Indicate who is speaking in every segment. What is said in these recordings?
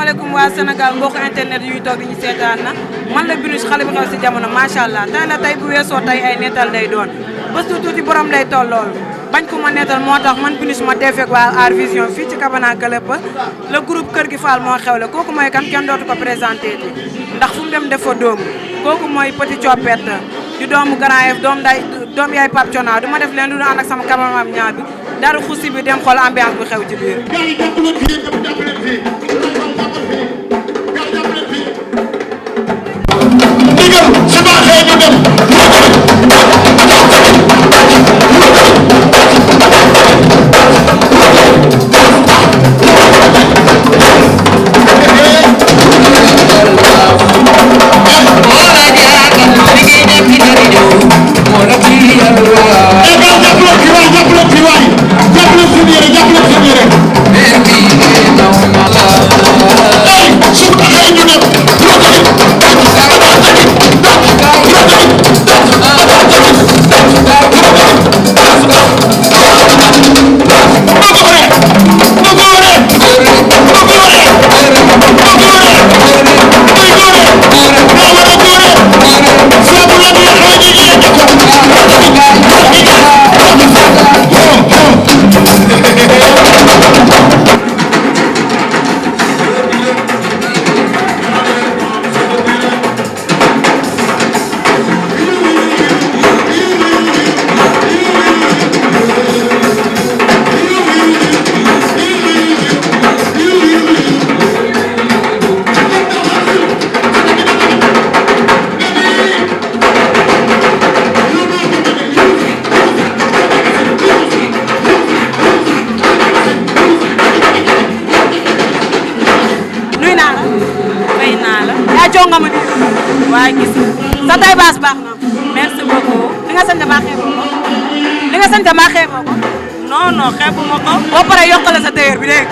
Speaker 1: asalaamaaleykum waa Sénégal mbokk internet yuy toog di ñu seetaan na man la Binouche xale bi xew si jamono macha allah tey la tey bu weesoo tey ay nettal lay doon bés tuuti borom lay toll lool bañ ko ma nettal moo tax man Binouche ma defeek waa Art Vision fii ci Kabana Këlëpa le groupe Kër gi Fall moo xewle kooku mooy kan kenn dootu ko présenté ti ndax fu mu dem def fa dóomu kooku mooy Petit Coppet di doomu Grand Yoff doom yaay Pape Thiona du ma def leen du ànd ak sama cameraman ñaar bi dara xusi bi dem xool ambiance bu xew ci biir waaye gis sa tay baas baax na merci beaucoup li nga sant maa xeeboo ko li nga sant maa xeeboo ko non non xeebu ma ko boo paree yokkale sa tailleur bi dégg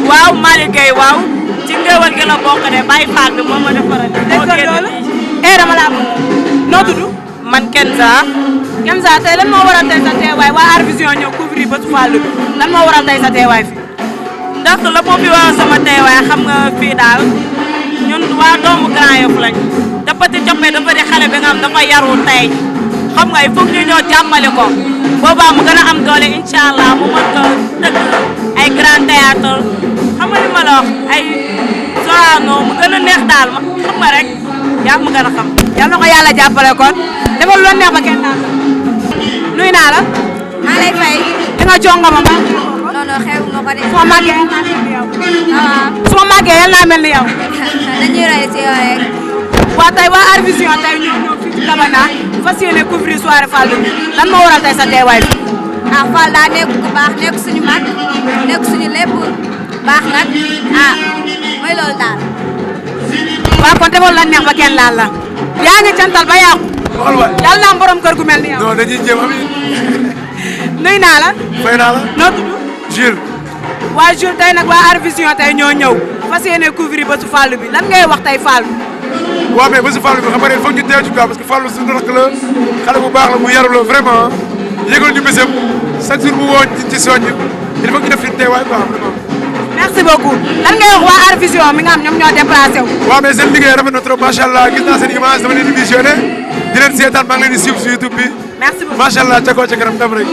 Speaker 1: waaw Malick Gueye waaw ci ngéwal gi la bokk de bàyyi faak bi moo ma defaral dégg nga loolu dama laa bëgg noo tudd man Kenza tey lan moo waral tey sa teewaay waa Art Vision ñëw couvrir ba su Fallou bi lan moo waral tey sa teewaay fi ndax la moo fi waral sama teewaay xam nga fii daal ñun waa doomu Grand Yoff lañ te Petit Coppet dafa di xale bi nga xam dafa yaru tey xam nga il faut ñu ñëw jàppale ko boobaa mu gën a am doole incha allah mu mën ko dëgg ay grand théâtre xam nga li ma la wax ay Sorano mu gën a neex daal ma xam nga rek yaa ma gën a xam. yal na ko yàlla jàppale kon defal lu neex ba kenn daal nuyu naa la.
Speaker 2: maa lay fay.
Speaker 1: li nga jonga ma
Speaker 2: non non xew ma ko de.
Speaker 1: su ma màggee yal naa mel ni yow.
Speaker 2: waaw.
Speaker 1: su ma màggee yal naa mel ni yow.
Speaker 2: dañuy roy si yow rek.
Speaker 1: waa tey waa Art Vision tey ñoo ñëw fii ci Kabana fas yéene couvrir soirée Fallou bi lan moo waral tey sa teewaay bi.
Speaker 2: ah Fall daa nekk ku baax nekk suñu mag nekk suñu lépp baax nag ah mooy loolu daal.
Speaker 1: waaw kon defal la neex ba kenn laal la. yaa ngi cantal ba yàqu.
Speaker 3: xool waay
Speaker 1: yàlla naa am borom kër gu mel ni yow.
Speaker 3: non dañuy jéem am
Speaker 1: nuyu naa la.
Speaker 3: fay naa la.
Speaker 1: noo tudd.
Speaker 3: Jules.
Speaker 1: waa Jules tey nag waa Art Vision tey ñoo ñëw fas yéene couvrir ba su Fallou bi lan ngay wax tey Fallou.
Speaker 3: waaw mais ba su Fallou bi xam nga ne foog ñu teew ci quoi parce que Fallou suñu rakk la xale bu baax la mu yaru la vraiment yëgal ñu bésam chaque jour mu woo ci soññ il faut ñu def fi teewaay quoi vraiment.
Speaker 1: merci beaucoup lan ngay wax waa Art Vision mi nga xam ñoom ñoo déplacé wu.
Speaker 3: waaw mais seen liggéey rafet na trop macha allah gis naa seen image dama leen di visionné di leen seetaan maa ngi leen di suivre sur YouTube bi.
Speaker 1: merci beaucoup
Speaker 3: macha allah ca kaw ca kanam dem rek.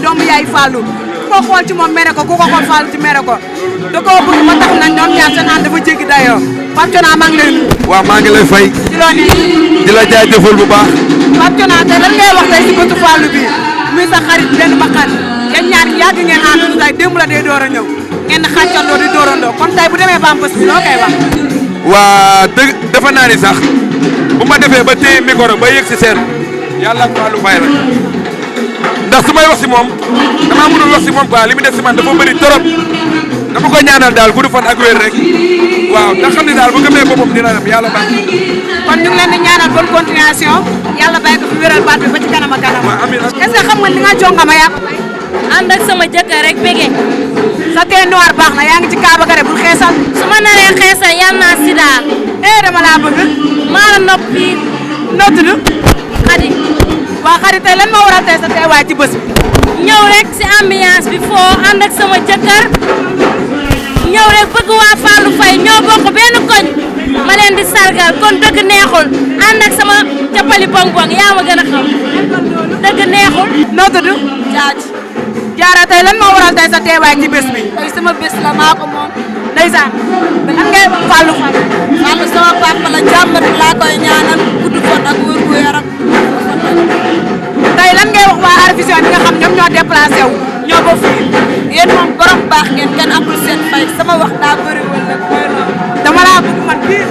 Speaker 1: doomu yaay Fallou ku ko xool ci moom mere ko ku ko xool Fallou ci mere ko da koo bëgg ba tax nañ ñoom ñaar seen ànd dafa jéggi dayoo Pape Thiona maa ngi lay nuyu.
Speaker 3: waaw maa ngi lay fay.
Speaker 1: ci loo ne.
Speaker 3: di la jaajëfal bu baax.
Speaker 1: Pape Thiona tey lan ngay wax tey si bëtu Fallou bi muy sa xarit benn bakkan yéen ñaar yàgg ngeen ànd tey démb la day door a ñëw ngeen xàccandoo di doorandoo kon tey bu demee ba am bés bi loo koy wax.
Speaker 3: waa dëgg defe naa ni sax bu ma defee ba téye micro ba yëg si seen yàlla ak Fallou Faye rek ndax su may wax si moom damaa mënul wax si moom quoi li mu def si man dafa bëri trop dama ko ñaanal daal gudd fan ak wér rek waaw ndax xam ne daal bu gëmee boppam dina dem yàlla baax
Speaker 1: kon ñu ngi leen di ñaanal bonne continuation yàlla bàyyi ko fi wéral baat bi ba ci kanam ak kanam.
Speaker 3: waaw amiin
Speaker 1: est-ce que xam nga li nga jongama yaa ko may.
Speaker 2: ànd ak sama jëkkër rek bégee.
Speaker 1: sa teint noir baax na yaa ngi ci Kaaba Gare bul xeesal.
Speaker 2: su ma naree xeesal yal naa sida.
Speaker 1: dama laa bëgg.
Speaker 2: maa la nopp fii.
Speaker 1: noo tudd.
Speaker 2: Xadi.
Speaker 1: waa Xadi tey lan moo waral tey sa teewaay ci bés bi.
Speaker 2: ñëw rek si ambiance bi foo ànd ak sama jëkkër ñëw rek bëgg waa Fallou Faye ñoo bokk benn koñ ma leen di sargal kon dëgg neexul ànd ak sama cappali bong-bong yaa ma gën a xam dëgg neexul.
Speaker 1: noo tudd. Jaara tey lan moo waral tey sa teewaay ci bés bi.
Speaker 2: tey sama bés la maa ko moom.
Speaker 1: ndeysaan lan ngay wax Fallou Faye.
Speaker 2: Fallou sama papa la jàmm rek laa koy ñaanal gudd fan ak wér gu yaram.
Speaker 1: tey lan ngay wax waa Art Vision bi nga xam ñoom ñoo déplacé wu ñoo ba fii.
Speaker 2: yéen moom borom baax ngeen kenn amul seen fay sama wax daa bëri woon nag mooy loolu.
Speaker 1: dama laa bëgg man fii.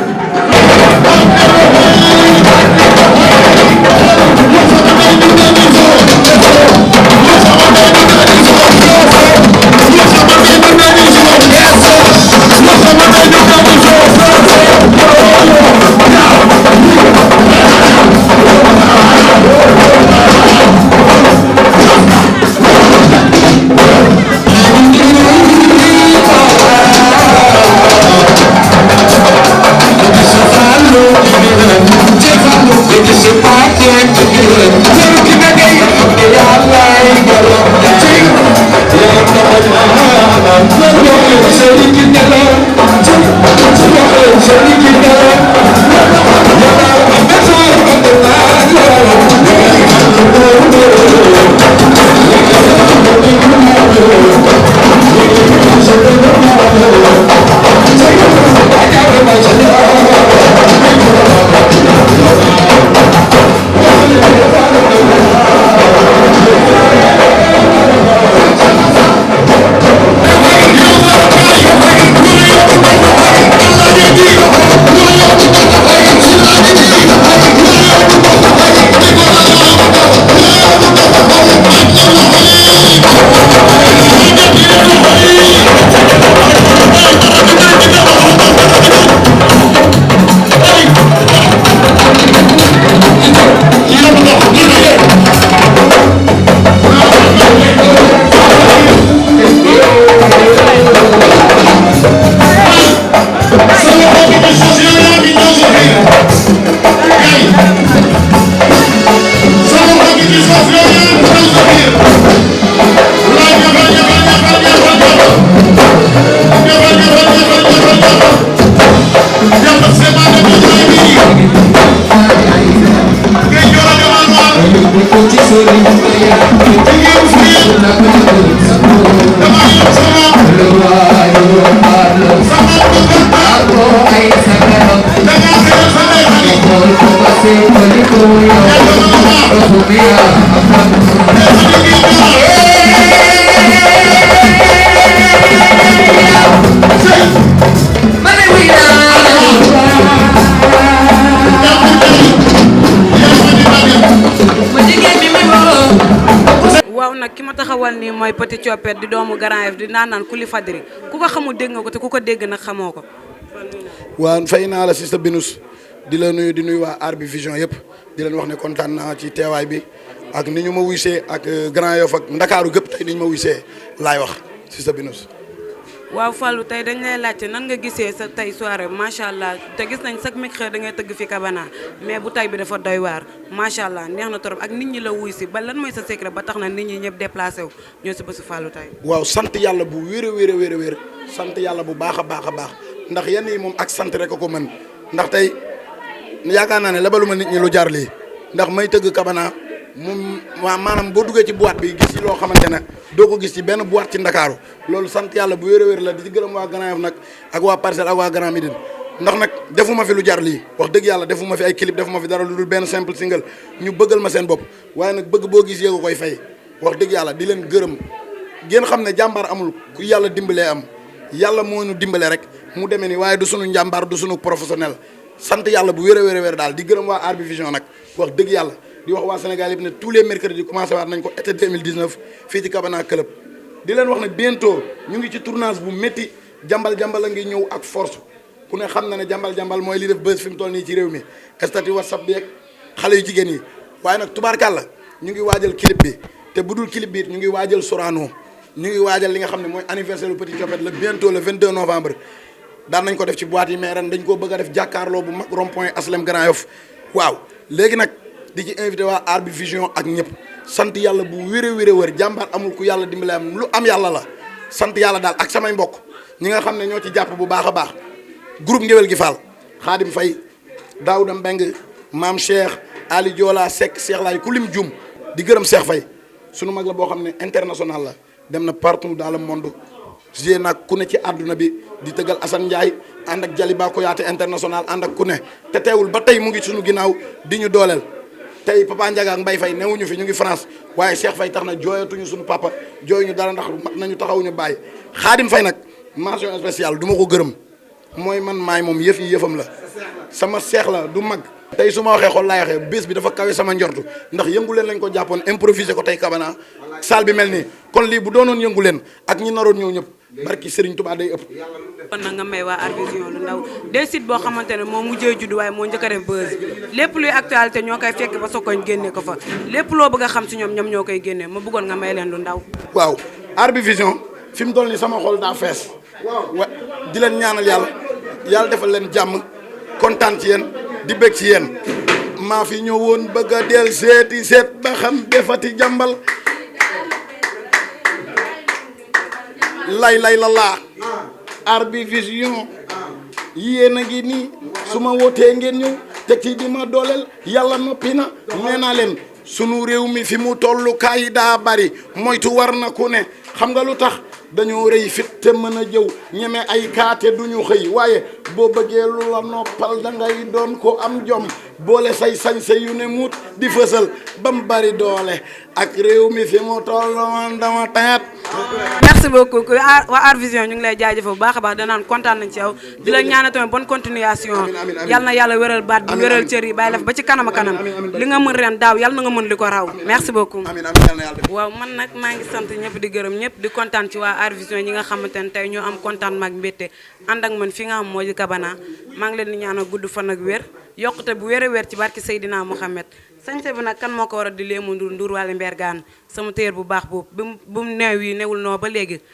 Speaker 1: waaw nag ki ma taxawal nii mooy Petit Thiopet di doomu Grand Yoff di naan Kuli Fadri ku ko xamul dégg nga ko te ku ko dégg nag xamoo ko.
Speaker 4: waaw fay naa la si sa binus di la nuyu di nuyu waa Art Vision yëpp di leen wax ne kontaan naa ci teewaay bi ak ni ñu ma wuysee ak Grand Yoff ak Ndakaaru gëpp tey ni ñu ma wuysee laay wax si sa binus.
Speaker 1: waaw Fallou tey dañ lay laajte nan nga gisee sa tey soirée macha allah te gis nañ chaque mercredi da ngay tëgg fi Kabana mais bu tay bi dafa doy waar macha allah neex na trop ak nit ñi la wuy si ba lan mooy sa secret ba tax na nit ñi ñëpp déplacé wu ñoo si bésu Fallou tey.
Speaker 4: waaw sant yàlla bu wér a wér a wér a wér sant yàlla bu baax a baax a baax ndax yenn yi moom ak sant rek a ko mën ndax tey yaakaar naa ne lebaluma nit ñi lu jar lii ndax may tëgg Kabana moom maanaam boo duggee ci boîte bi gis ci loo xamante ne doo ko gis ci benn boîte ci Ndakaaru loolu sant yàlla bu wér la di ci gërëm waa Grand Yoff nag ak waa Parcelles ak waa Grand Médine ndax nag defuma fi lu jar lii wax dëgg yàlla defuma fi ay clip defuma fi dara lu dul benn simple single ñu bëggal ma seen bopp waaye nag bëgg boo gis yéego koy fay wax dëgg yàlla di leen gërëm ngeen xam ne jàmbaar amul ku yàlla dimbalee am yàlla moo ñu dimbale rek mu demee ni waaye du sunu njàmbaar du sunu professionnel sant yàlla bu wér daal di gërëm waa Arbi Vision nag wax dëgg yàlla di wax waa Sénégal yëpp ne tous les mercredis commencé waat nañ ko été 2019 fii ci Cabana Club di leen wax ne bientôt ñu ngi ci tournage bu métti jambal a ngi ñëw ak force ku ne xam na ne jambal mooy li def buzz fi mu toll nii ci réew mi statut WhatsApp bi ak xale yu jigéen yi waaye nag tubaarkàlla ñu ngi waajal clip bi te bu dul clip bi ñu ngi waajal Sorano ñu ngi waajal li nga xam ne mooy anniversaire bu Petit Thiopete le bientôt le 22 novembre daan nañ ko def ci boîte yi mais ren dañ koo bëgg a def jàkkaarloo bu mag rond point Aslem Grand Yoff waaw léegi nag di ci invité waa Arbi Vision ak ñëpp sant yàlla bu wér jàmbaar amul ku yàlla dimbale am lu am yàlla la sant yàlla daal ak samay mbokk ñi nga xam ne ñoo ci jàpp bu baax a baax groupe Ngéwél gi Fall Khadim Faye Daouda Mbeng Maam Cheikh Ali Diola Seck Cheikh Laay ku lim jum di gërëm Cheikh Faye sunu mag la boo xam ne international la dem na partout dans le monde gé nag ku ne ci àdduna bi di tëggal Assane Ndiaye ànd ak Jaliba Koyaate international ànd ak ku ne te teewul ba tey mu ngi sunu ginnaaw di ñu dooleel tey Papa Ndiaga ak Mbaye Faye newuñu fi ñu ngi France waaye Cheikh Faye tax na jooyatuñu sunu papa jooy ñu dara ndax mat nañu taxawuñu bàyyi Khadim Faye nag mention spéciale du ma ko gërëm mooy man maay moom yëf yi yëfam la sama seex la du mag tey su ma waxee xol laay waxee bés bi dafa kawe sama njortu ndax yëngu leen lañ ko jàppoon improviser ko tey Cabana salle bi mel nii kon lii bu doonoon yëngu leen ak ñi naroon ñëw ñëpp barki Serigne Touba day ëpp.
Speaker 1: kon nag nga may waa Arbi Vision lu ndaw des sites boo xamante ne moo mujjee judd waaye moo njëkk a def buzz lépp luy actualité ñoo koy fekk ba sokkoñ génne ko fa lépp loo bëgg a xam si ñoom ñoo koy génne ma bëggoon nga may leen lu ndaw.
Speaker 4: waaw Arbi Vision fi mu toll nii sama xol daa fees wa di leen ñaanal yàlla defal leen jàmm kontaan ci yéen di bëgg ci yéen maa fi ñëwoon bëgg a del seet ba xam defati jàmbal lay la laa Arbi Vision yéen a ngi nii su ma wootee ngeen ñëw te ci di ma dooleel yàlla noppi na nee naa leen sunu réew mi fi mu tollu kaay daa bari moytu war na ku ne xam nga lu tax dañoo rëy fit te mën a jëw ñeme ay kaate duñu xëy waaye boo bëggee lu la noppal da ngay doon ko am jom boole say sañse yu ne muut di fësal ba mu bari doole ak réew mi fi mu toll man dama taat.
Speaker 1: merci beaucoup waa Arbi Vision ñu ngi lay jaajëfal bu baax a baax danaan kontaan nañ ci yow di la ñaanal tamit bonne continuation yal na yàlla wéral baat bi wéral cër yi bàyyi la ba ci kanam a kanam li nga mën ren daaw yal na nga mën li ko raw merci beaucoup. waaw man nag maa ngi sant ñëpp di gërëm ñëpp di kontaan ci waa Arbi Vision ñi nga xamante ne tey ñoo am kontaan mag mbétte ànd ak man fi nga xam moo di Cabana maa ngi leen di ñaanal gudd fan ak wér yokkute bu wér a wér ci barki Seydina Mohamed sañse bi nag kan moo ko war a di léemu ndur wàlle mbergaan sama téer bu baax boobu bu mu neew yi newul noo ba léegi